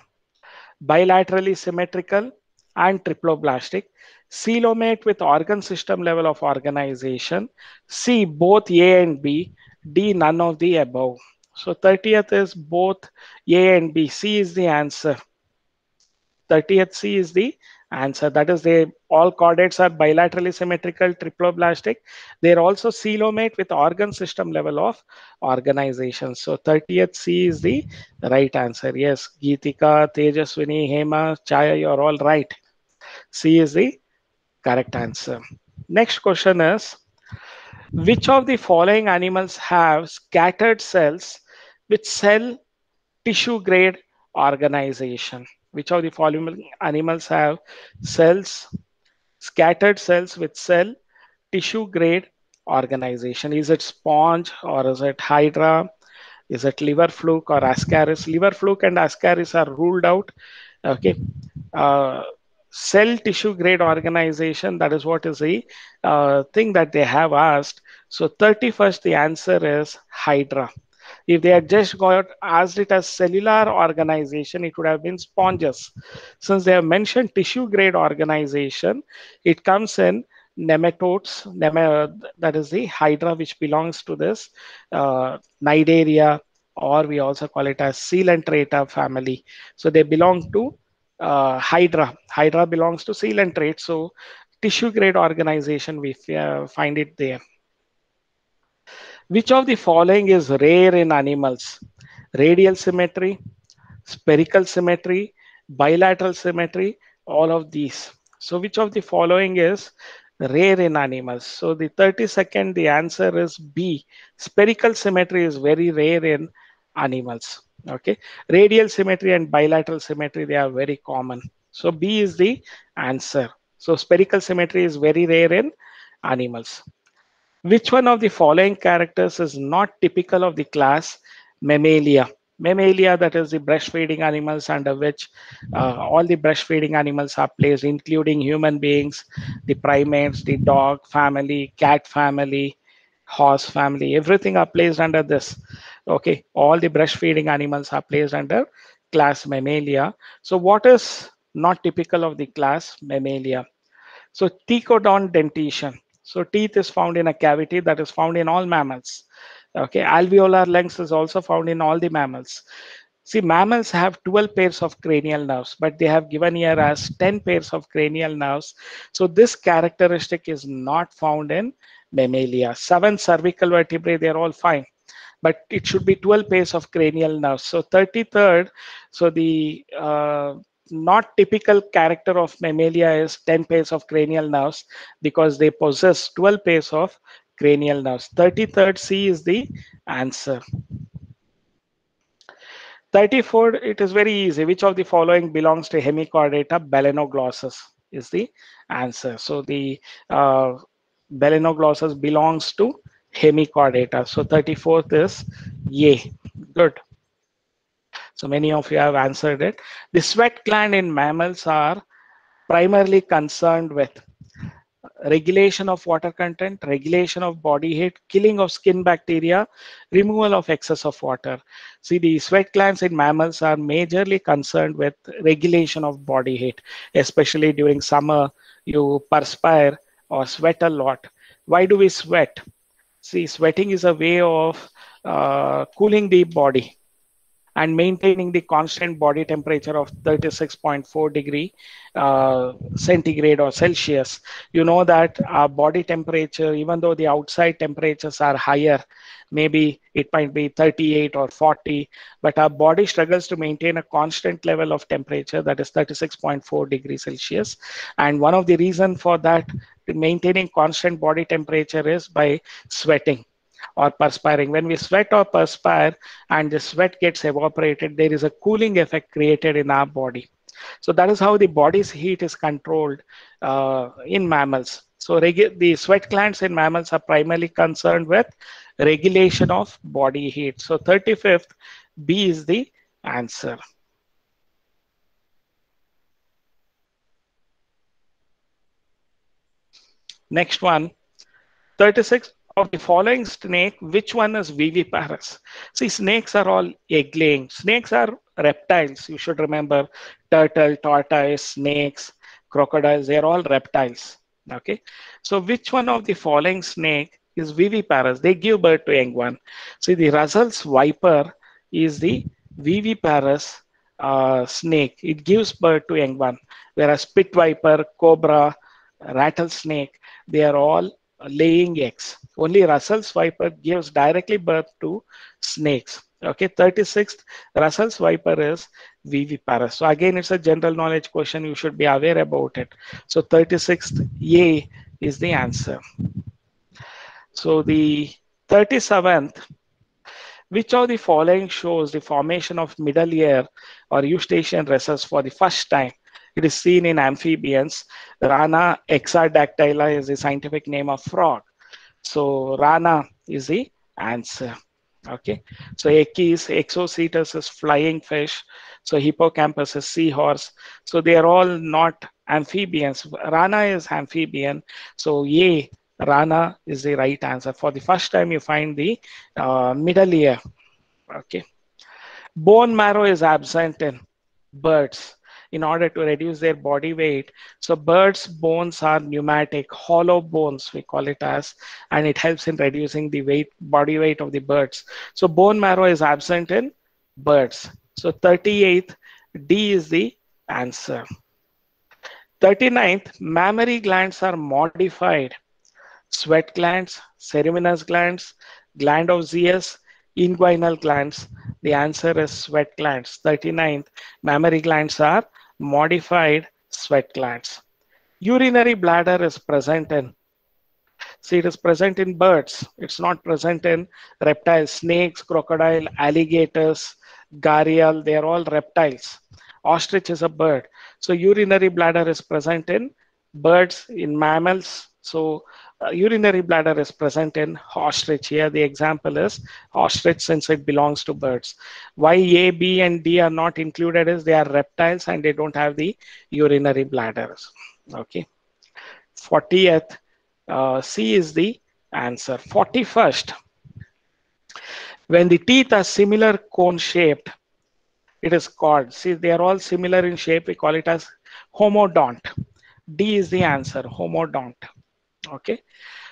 bilaterally symmetrical and triploblastic, coelomate with organ system level of organization, C, both A and B, D, none of the above. So 30th is both A and B. C is the answer. 30th C is the answer. That is, they all chordates are bilaterally symmetrical, triploblastic. They're also coelomate with organ system level of organization. So 30th C is the right answer. Yes, Geetika, Tejaswini, Hema, Chaya, you're all right. C is the correct answer. Next question is, which of the following animals have scattered cells with cell tissue grade organization? Which of the following animals have cells, scattered cells with cell tissue grade organization? Is it sponge or is it hydra? Is it liver fluke or ascaris? Liver fluke and ascaris are ruled out. Okay. Uh, Cell tissue grade organization, that is what is the thing that they have asked. So 31st, the answer is hydra. If they had just got asked it as cellular organization, it would have been sponges. Since they have mentioned tissue grade organization, it comes in nematodes, that is the hydra, which belongs to this Cnidaria, or we also call it as Coelenterata family. So they belong to hydra. Hydra belongs to Coelenterate. So tissue grade organization, we find it there. Which of the following is rare in animals? Radial symmetry, spherical symmetry, bilateral symmetry, all of these. So which of the following is rare in animals? So the 32nd, the answer is B. Spherical symmetry is very rare in animals. Okay. Radial symmetry and bilateral symmetry, they are very common. So B is the answer. So spherical symmetry is very rare in animals. Which one of the following characters is not typical of the class Mammalia? Mammalia, that is the breastfeeding animals under which all the breastfeeding animals are placed, including human beings, the primates, the dog family, cat family, horse family, everything are placed under this. Okay, all the breastfeeding animals are placed under class Mammalia. So what is not typical of the class Mammalia? So tecodont dentition. So teeth is found in a cavity that is found in all mammals. Okay, alveolar length is also found in all the mammals. See, mammals have 12 pairs of cranial nerves, but they have given here as 10 pairs of cranial nerves. So this characteristic is not found in mammalia. 7 cervical vertebrae, they're all fine, but it should be 12 pairs of cranial nerves. So 33rd, so the not typical character of mammalia is 10 pairs of cranial nerves because they possess 12 pairs of cranial nerves. 33rd C is the answer. 34th, it is very easy. Which of the following belongs to Hemichordata balanoglossus is the answer. So the Balanoglossus belongs to hemichordata. So 34th is A. Good. So many of you have answered it. The sweat gland in mammals are primarily concerned with regulation of water content, regulation of body heat, killing of skin bacteria, removal of excess of water. See, the sweat glands in mammals are majorly concerned with regulation of body heat, especially during summer, you perspire or sweat a lot. Why do we sweat? See, sweating is a way of cooling the body and maintaining the constant body temperature of 36.4 degree centigrade or Celsius. You know that our body temperature, even though the outside temperatures are higher, maybe it might be 38 or 40, but our body struggles to maintain a constant level of temperature that is 36.4 degrees Celsius. And one of the reasons for that, maintaining constant body temperature, is by sweating or perspiring. When we sweat or perspire and the sweat gets evaporated, there is a cooling effect created in our body. So that is how the body's heat is controlled in mammals. So the sweat glands in mammals are primarily concerned with regulation of body heat. So 35th, B is the answer. Next one, 36. Of the following snake, which one is viviparous? See, snakes are all egg laying. Snakes are reptiles. You should remember turtle, tortoise, snakes, crocodiles, they're all reptiles. Okay. So, which one of the following snake is viviparous? They give birth to young one. See, the Russell's viper is the viviparous snake. It gives birth to young one. Whereas pit viper, cobra, rattlesnake, they are all laying eggs. Only Russell's viper gives directly birth to snakes. Okay, 36th, Russell's viper is viviparous. So again, it's a general knowledge question. You should be aware about it. So 36th, A is the answer. So the 37th, which of the following shows the formation of middle ear or eustachian recess for the first time? It is seen in amphibians. Rana hexadactyla is the scientific name of frog. So Rana is the answer. Okay. So Echis, Exocetus is flying fish. So Hippocampus is seahorse. So they are all not amphibians. Rana is amphibian. So A, Rana is the right answer. For the first time, you find the middle ear. Okay. Bone marrow is absent in birds in order to reduce their body weight. So birds' bones are pneumatic, hollow bones, we call it as, and it helps in reducing the body weight of the birds. So bone marrow is absent in birds. So 38th, D is the answer. 39th, mammary glands are modified. Sweat glands, ceruminous glands, gland of Zeus, inguinal glands. The answer is sweat glands. 39th, mammary glands are modified sweat glands. Urinary bladder is present in, see, it is present in birds. It's not present in reptiles, snakes, crocodile, alligators, gharial, they are all reptiles. Ostrich is a bird. So urinary bladder is present in birds, in mammals. So urinary bladder is present in ostrich. Here the example is ostrich since it belongs to birds. Why A, B, and D are not included is they are reptiles and they don't have the urinary bladders. Okay. 40th, C is the answer. 41st, when the teeth are similar cone shaped, it is called, see, they are all similar in shape, we call it as homodont. D is the answer, homodont. Okay.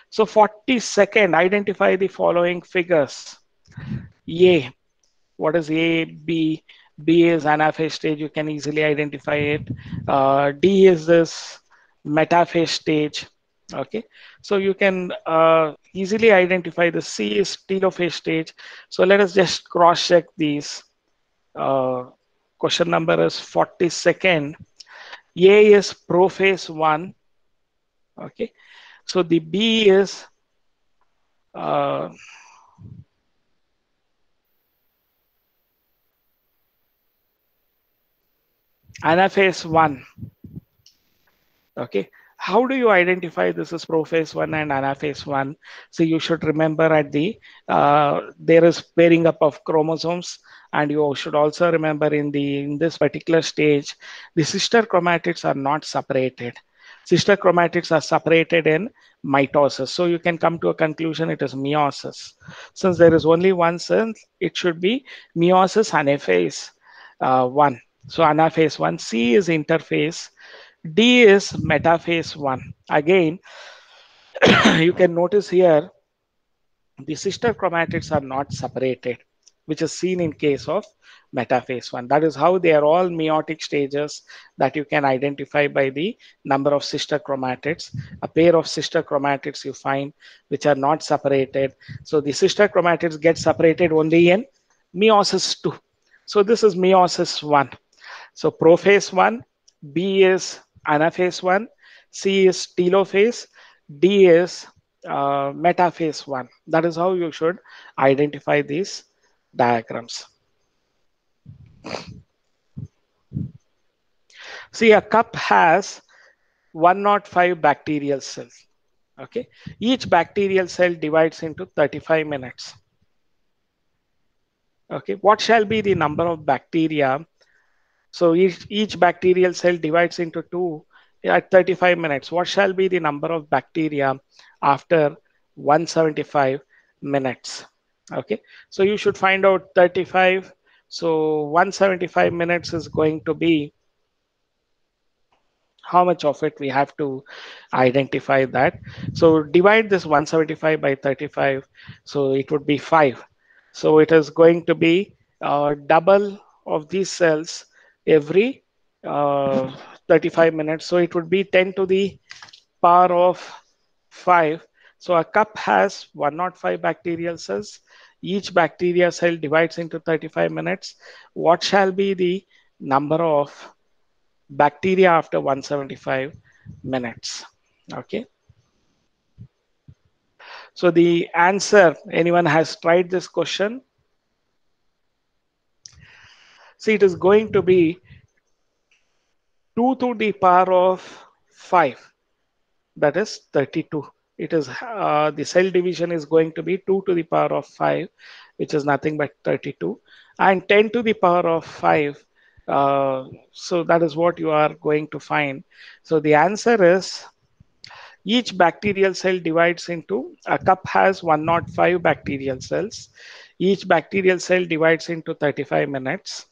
So 42nd, identify the following figures. A, what is A, B? B is anaphase stage, you can easily identify it. D is this metaphase stage. Okay, so you can easily identify the C is telophase stage. So let us just cross check these. Question number is 42nd. A is prophase 1. Okay, so the B is uh, anaphase 1. Okay, How do you identify this is prophase 1 and anaphase 1? So you should remember at the there is pairing up of chromosomes, and you should also remember in this particular stage the sister chromatids are not separated. Sister chromatids are separated in mitosis, so you can come to a conclusion it is meiosis. Since there is only one cell, it should be meiosis anaphase 1. So anaphase 1. C is interphase. D is metaphase 1. Again, you can notice here the sister chromatids are not separated, which is seen in case of metaphase 1. That is how they are all meiotic stages that you can identify by the number of sister chromatids. A pair of sister chromatids you find which are not separated. So the sister chromatids get separated only in meiosis 2. So this is meiosis 1. So prophase 1, B is anaphase 1, C is telophase, D is metaphase 1. That is how you should identify these diagrams. See, a cup has 105 bacterial cells. Okay, each bacterial cell divides into 35 minutes. Okay, what shall be the number of bacteria? So each bacterial cell divides into two at 35 minutes. What shall be the number of bacteria after 175 minutes? Okay, so you should find out 35. So 175 minutes is going to be how much of it we have to identify that. So divide this 175 by 35. So it would be 5. So it is going to be double of these cells every 35 minutes. So it would be 10 to the power of 5. So a cup has 105 bacterial cells. Each bacteria cell divides into 35 minutes. What shall be the number of bacteria after 175 minutes? Okay. So the answer, anyone has tried this question? See, it is going to be 2 to the power of 5. That is 32. It is the cell division is going to be 2 to the power of 5, which is nothing but 32, and 10 to the power of 5. So that is what you are going to find. So the answer is each bacterial cell divides into, a cup has 105 bacterial cells. Each bacterial cell divides into 35 minutes.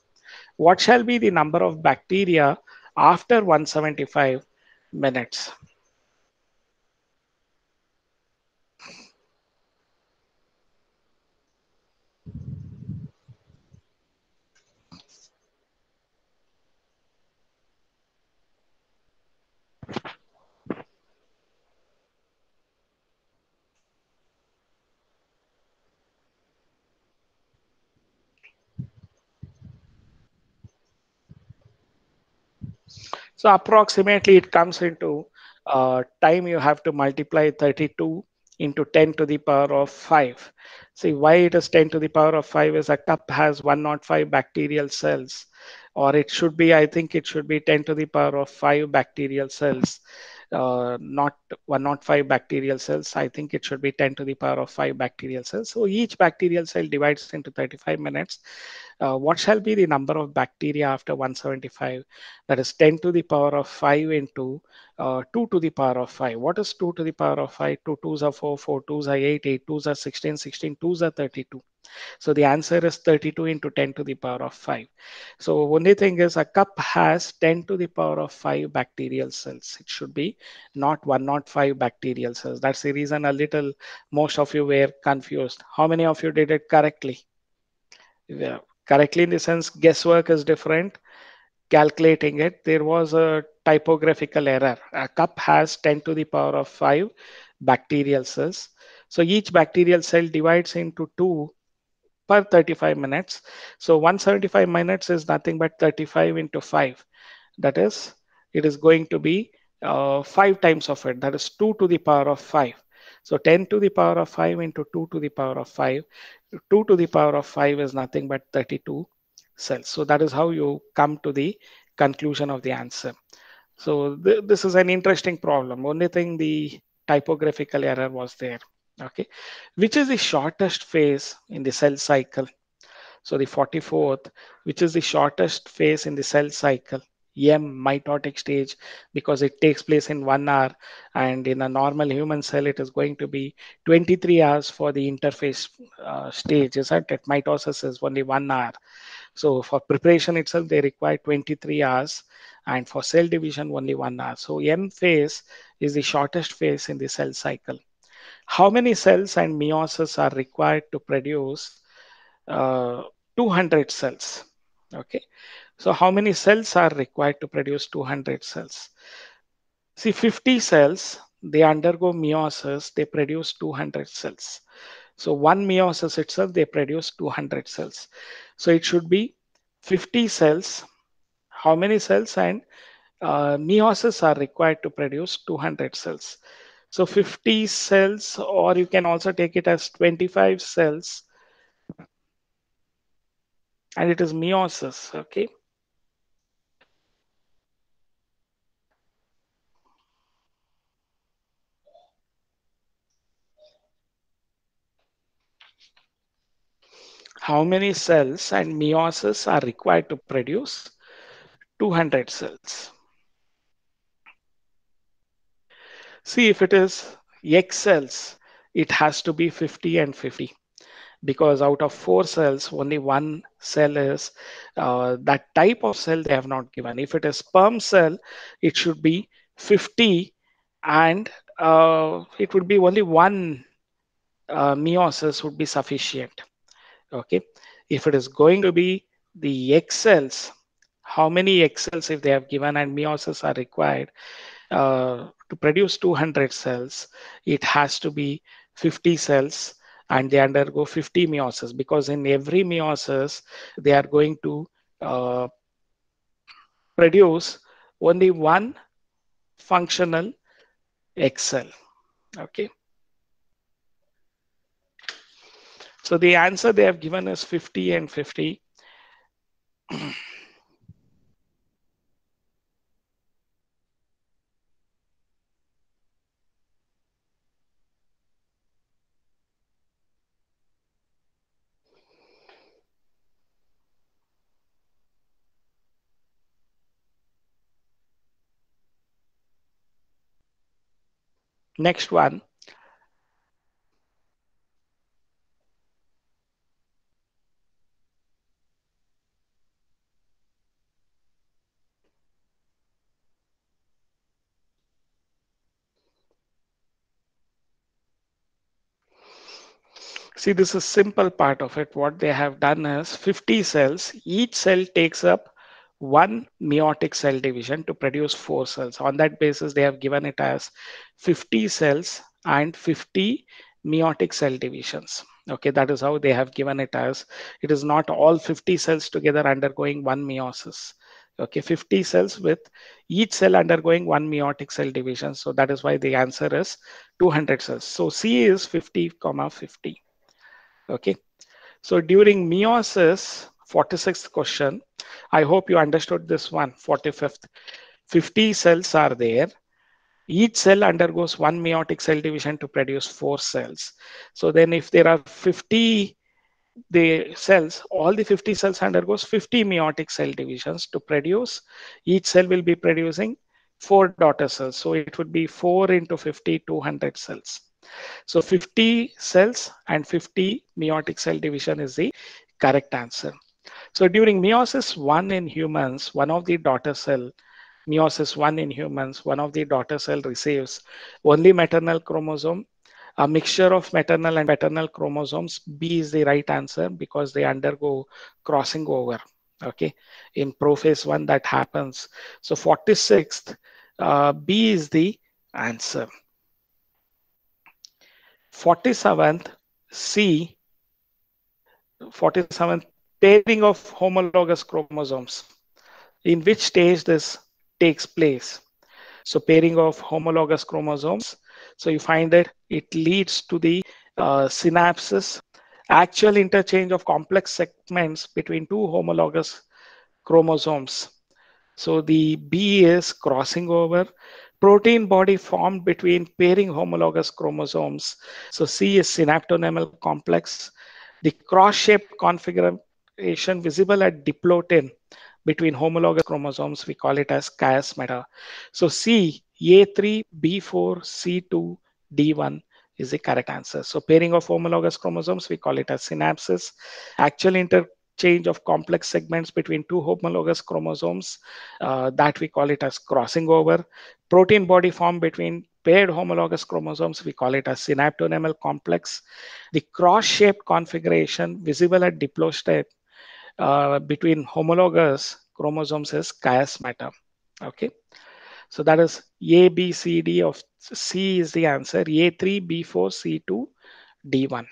What shall be the number of bacteria after 175 minutes? So approximately it comes into time you have to multiply 32 into 10 to the power of 5. See why it is 10 to the power of 5 is a cup has 105 bacterial cells, or it should be, I think it should be 10 to the power of 5 bacterial cells, not 105 bacterial cells. I think it should be 10 to the power of 5 bacterial cells. So each bacterial cell divides into 35 minutes. What shall be the number of bacteria after 175? That is 10 to the power of 5 into 2 to the power of 5. What is 2 to the power of 5? 2 2s are 4, 4 2s are 8, 8 2s are 16, 16 2s are 32. So the answer is 32 into 10 to the power of 5. So only thing is a cup has 10 to the power of 5 bacterial cells. It should be not 105 bacterial cells. That's the reason a little most of you were confused. How many of you did it correctly? Yeah, correctly in the sense guesswork is different. Calculating it, there was a typographical error. A cup has 10 to the power of 5 bacterial cells. So each bacterial cell divides into 2 per 35 minutes. So 175 minutes is nothing but 35 into 5. That is, it is going to be 5 times of it. That is 2 to the power of 5. So 10 to the power of 5 into 2 to the power of 5. 2 to the power of 5 is nothing but 32 cells. So that is how you come to the conclusion of the answer. So this is an interesting problem. Only thing, the typographical error was there. Okay, which is the shortest phase in the cell cycle? So the 44th, which is the shortest phase in the cell cycle? M, mitotic stage, because it takes place in 1 hour, and in a normal human cell it is going to be 23 hours for the interphase stage, isn't it? Mitosis is only 1 hour. So for preparation itself, they require 23 hours, and for cell division, only 1 hour. So M phase is the shortest phase in the cell cycle. How many cells and meiosis are required to produce 200 cells? Okay. So how many cells are required to produce 200 cells? See, 50 cells, they undergo meiosis, they produce 200 cells. So one meiosis itself, they produce 200 cells. So it should be 50 cells. How many cells and meiosis are required to produce 200 cells? So 50 cells, or you can also take it as 25 cells, and it is meiosis. Okay. How many cells and meiosis are required to produce 200 cells? See, if it is X cells, it has to be 50 and 50, because out of 4 cells, only one cell is that type of cell they have not given. If it is sperm cell, it should be 50, and it would be only one meiosis would be sufficient. Okay. If it is going to be the X cells, how many X cells if they have given and meiosis are required to produce 200 cells, it has to be 50 cells, and they undergo 50 meiosis, because in every meiosis they are going to uh, produce only one functional X cell. Okay. So the answer they have given is 50 and 50. Next one. See, this is simple part of it. What they have done is 50 cells. Each cell takes up one meiotic cell division to produce 4 cells. On that basis, they have given it as 50 cells and 50 meiotic cell divisions. Okay, that is how they have given it as. It is not all 50 cells together undergoing one meiosis. Okay, 50 cells with each cell undergoing one meiotic cell division. So that is why the answer is 200 cells. So C is 50, 50. Okay, so during meiosis, 46th question, I hope you understood this one. 45th, 50 cells are there. Each cell undergoes one meiotic cell division to produce 4 cells. So then if there are 50 the cells, all the 50 cells undergoes 50 meiotic cell divisions to produce, each cell will be producing 4 daughter cells. So it would be 4 into 50, 200 cells. So 50 cells and 50 meiotic cell division is the correct answer. So during meiosis 1 in humans, one of the daughter cell, meiosis 1 in humans, one of the daughter cell receives only maternal chromosome, a mixture of maternal and paternal chromosomes. B is the right answer because they undergo crossing over. Okay, in prophase 1 that happens. So 46th, B is the answer. 47th, C, 47th, pairing of homologous chromosomes. In which stage this takes place? So pairing of homologous chromosomes. So you find that it leads to the synapses, actual interchange of complex segments between two homologous chromosomes. So the B is crossing over. Protein body formed between pairing homologous chromosomes. So C is synaptonemal complex. The cross-shaped configuration visible at diplotin between homologous chromosomes, we call it as chiasmata. So C, A3, B4, C2, D1 is the correct answer. So pairing of homologous chromosomes, we call it as synapsis. Actual interchange of complex segments between two homologous chromosomes, that we call it as crossing over. Protein body formed between paired homologous chromosomes, we call it as synaptonemal complex. The cross-shaped configuration visible at diploid between homologous chromosomes is chiasmata. Okay, so that is A, B, C, D of C is the answer. A3, B4, C2, D1.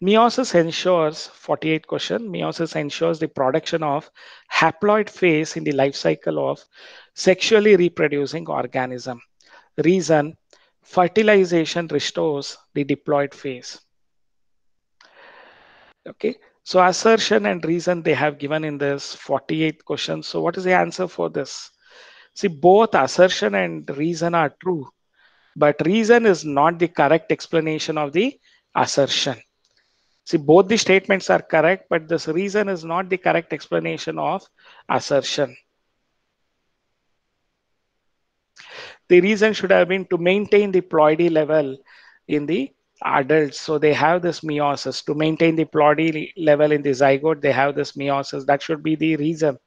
Meiosis ensures, 48 question, meiosis ensures the production of haploid phase in the life cycle of sexually reproducing organism. Reason, fertilization restores the diploid phase. Okay, so assertion and reason they have given in this 48th question. So what is the answer for this? See, both assertion and reason are true, but reason is not the correct explanation of the assertion. See, both the statements are correct, but this reason is not the correct explanation of assertion. The reason should have been to maintain the ploidy level in the adults. So they have this meiosis to maintain the ploidy level in the zygote. They have this meiosis. That should be the reason.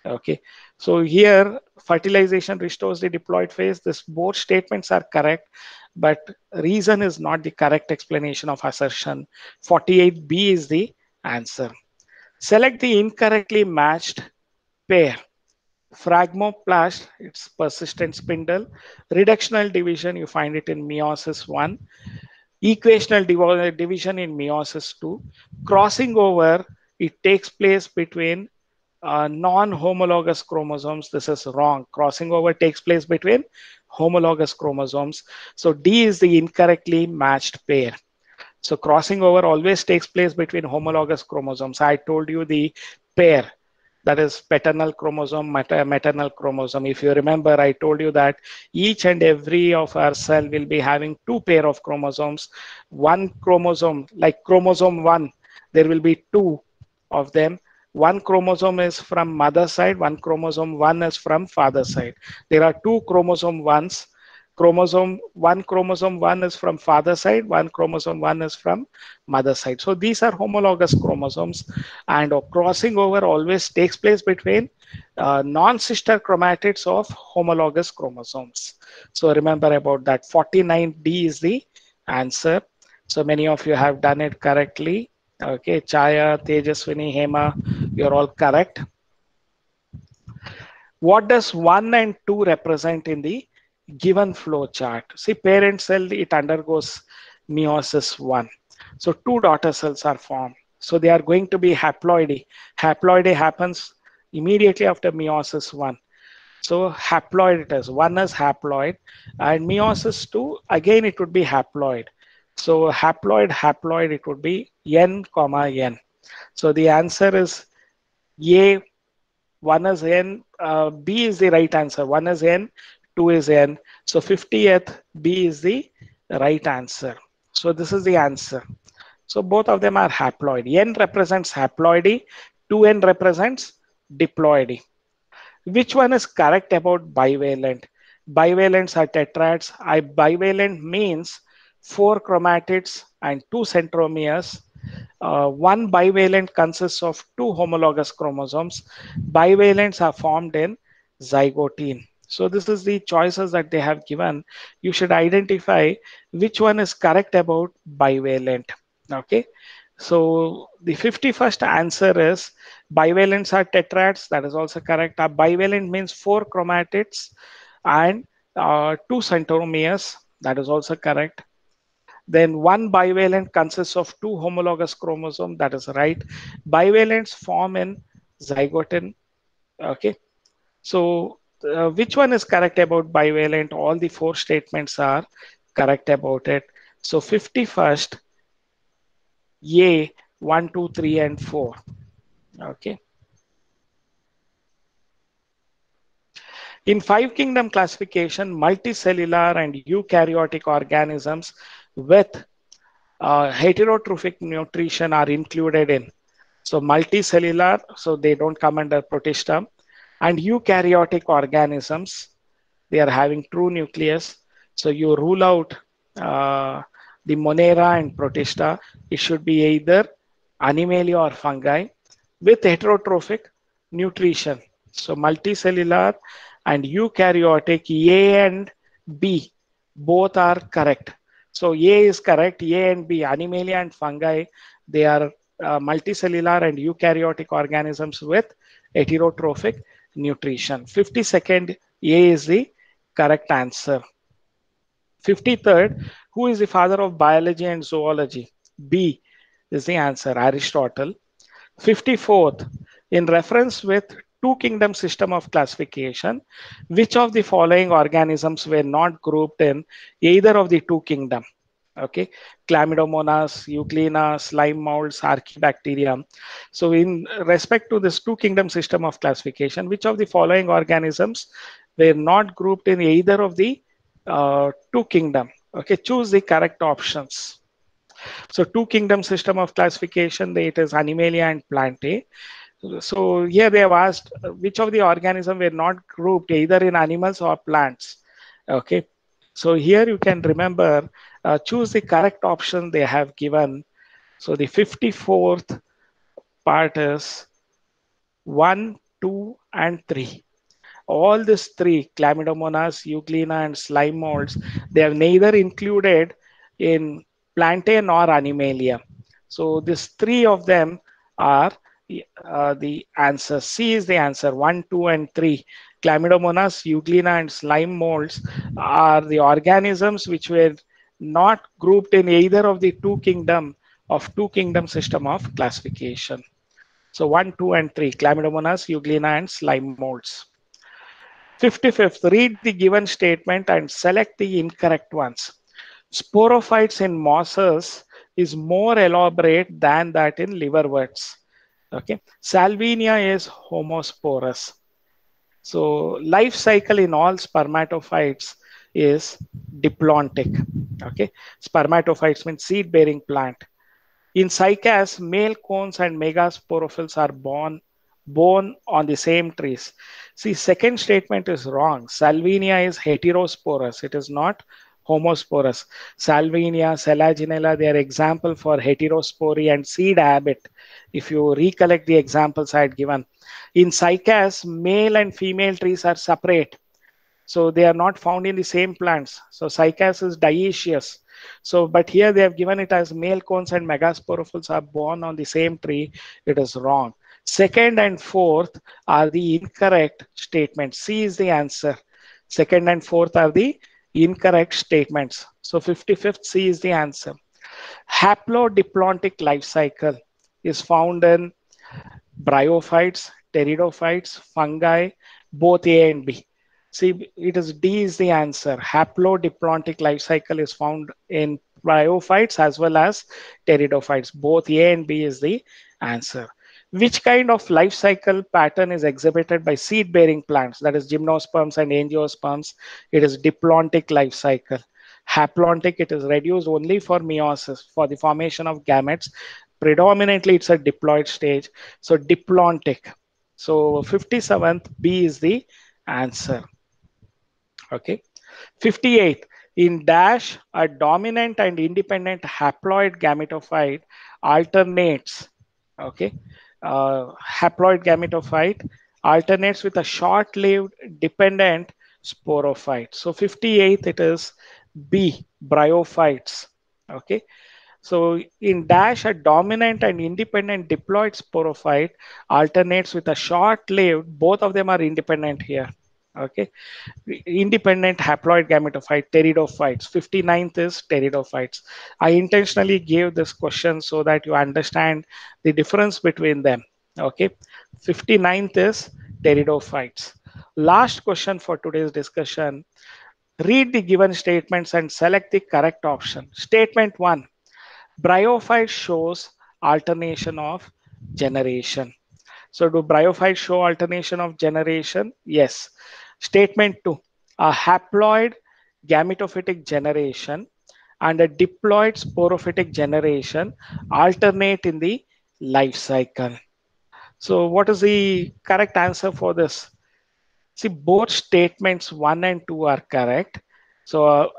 Okay. So here fertilization restores the diploid phase. This both statements are correct, but reason is not the correct explanation of assertion. 48B is the answer. Select the incorrectly matched pair. Phragmoplast, it's persistent spindle. Reductional division, you find it in meiosis 1. Equational division in meiosis 2. Crossing over, it takes place between non-homologous chromosomes. This is wrong. Crossing over takes place between homologous chromosomes. So D is the incorrectly matched pair. So crossing over always takes place between homologous chromosomes. I told you the pair, that is paternal chromosome, maternal chromosome. If you remember, I told you that each and every of our cell will be having two pair of chromosomes. One chromosome, like chromosome 1, there will be two of them. One chromosome is from mother side, one chromosome 1 is from father side. There are two chromosome 1s. Chromosome 1 is from father side, one chromosome 1 is from mother side. So these are homologous chromosomes, and crossing over always takes place between non-sister chromatids of homologous chromosomes. So remember about that. 49D is the answer. So many of you have done it correctly. Okay, Chaya, Tejaswini, Hema, you're all correct. What does 1 and 2 represent in the given flow chart? See, parent cell, it undergoes meiosis 1. So two daughter cells are formed. So they are going to be haploidy. Haploidy happens immediately after meiosis 1. So haploid it is. 1 is haploid, and meiosis 2, again it would be haploid. So haploid, it would be N, N. So the answer is A, 1 is N, B is the right answer. 1 is N, 2 is N. So 50th, B is the right answer. So this is the answer. So both of them are haploid. N represents haploidy, 2N represents diploidy. Which one is correct about bivalent? Bivalents are tetrads. Bivalent means 4 chromatids and 2 centromeres. One bivalent consists of 2 homologous chromosomes. Bivalents are formed in zygotine. So this is the choices that they have given. You should identify which one is correct about bivalent. Okay. So the 51st answer is bivalents are tetrads. That is also correct. A bivalent means 4 chromatids and 2 centromeres. That is also correct. Then one bivalent consists of 2 homologous chromosomes. That is right. Bivalents form in zygote. Okay. So which one is correct about bivalent? All the 4 statements are correct about it. So 51st, A, 1, 2, 3, and 4. Okay. In five kingdom classification, multicellular and eukaryotic organisms with heterotrophic nutrition are included in. So multicellular, so they don't come under protista, and eukaryotic organisms, they are having true nucleus. So you rule out the Monera and protista. It should be either animalia or fungi with heterotrophic nutrition. So multicellular and eukaryotic, A and B, both are correct. So A is correct, A and B, animalia and fungi, they are multicellular and eukaryotic organisms with heterotrophic nutrition. 52nd, A is the correct answer. 53rd, who is the father of biology and zoology? B is the answer, Aristotle. 54th, in reference with two kingdom system of classification, which of the following organisms were not grouped in either of the two kingdom? Okay, Chlamydomonas, Euglena, slime molds, Archaebacterium. So in respect to this two kingdom system of classification, which of the following organisms were not grouped in either of the two kingdom? Okay, choose the correct options. So two kingdom system of classification, it is Animalia and Plantae. So here they have asked which of the organisms were not grouped either in animals or plants. Okay, so here you can remember, choose the correct option they have given. So the 54th part is 1, 2, and 3. All these three, Chlamydomonas, Euglena, and slime molds, they are neither included in Plantae nor Animalia. So these three of them are the answer. C is the answer. 1, 2, and 3. Chlamydomonas, Euglena, and slime molds are the organisms which were not grouped in either of the two kingdom system of classification. So 1, 2, and 3. Chlamydomonas, Euglena, and slime molds. 55th, read the given statement and select the incorrect ones. Sporophytes in mosses is more elaborate than that in liverworts. Okay, Salvinia is homosporous. So life cycle in all spermatophytes is diplontic. Okay, spermatophytes means seed-bearing plant. In cycas, male cones and megasporophylls are born on the same trees. See, second statement is wrong. Salvinia is heterosporous. It is not homosporous. Salvinia, Selaginella, they are example for heterospory and seed habit. If you recollect the examples I had given. In cycas, male and female trees are separate. So they are not found in the same plants. So cycas is dioecious. So, but here they have given it as male cones and megasporophylls are born on the same tree. It is wrong. Second and fourth are the incorrect statements. C is the answer. Second and fourth are the incorrect statements. So 55th, C is the answer. Haplodiplontic life cycle is found in bryophytes, pteridophytes, fungi, both A and B. See, it is D is the answer. Haplodiplontic life cycle is found in bryophytes as well as pteridophytes. Both A and B is the answer. Which kind of life cycle pattern is exhibited by seed-bearing plants? That is gymnosperms and angiosperms. It is diplontic life cycle. Haplontic, it is reduced only for meiosis, for the formation of gametes. Predominantly, it's a diploid stage. So diplontic. So 57th, B is the answer. Okay. 58th, in dash, a dominant and independent haploid gametophyte alternates. Okay. Haploid gametophyte alternates with a short-lived dependent sporophyte. So 58th, it is B, bryophytes. Okay. So in dash, a dominant and independent diploid sporophyte alternates with a short-lived, both of them are independent here. Okay, independent haploid gametophyte, pteridophytes. 59th is pteridophytes. I intentionally gave this question so that you understand the difference between them. Okay, 59th is pteridophytes. Last question for today's discussion. Read the given statements and select the correct option. Statement 1. Bryophyte shows alternation of generation. So do bryophytes show alternation of generation? Yes. Statement 2, a haploid gametophytic generation and a diploid sporophytic generation alternate in the life cycle. So what is the correct answer for this? See, both statements 1 and 2 are correct. So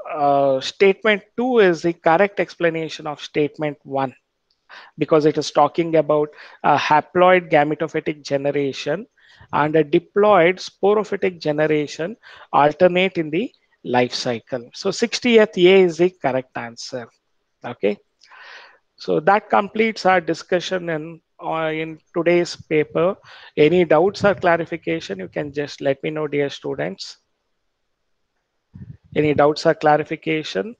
statement 2 is the correct explanation of statement 1, because it is talking about a haploid gametophytic generation and a diploid sporophytic generation alternate in the life cycle. So 60th A is the correct answer. Okay. So that completes our discussion in today's paper. Any doubts or clarification, you can just let me know, dear students. Any doubts or clarification?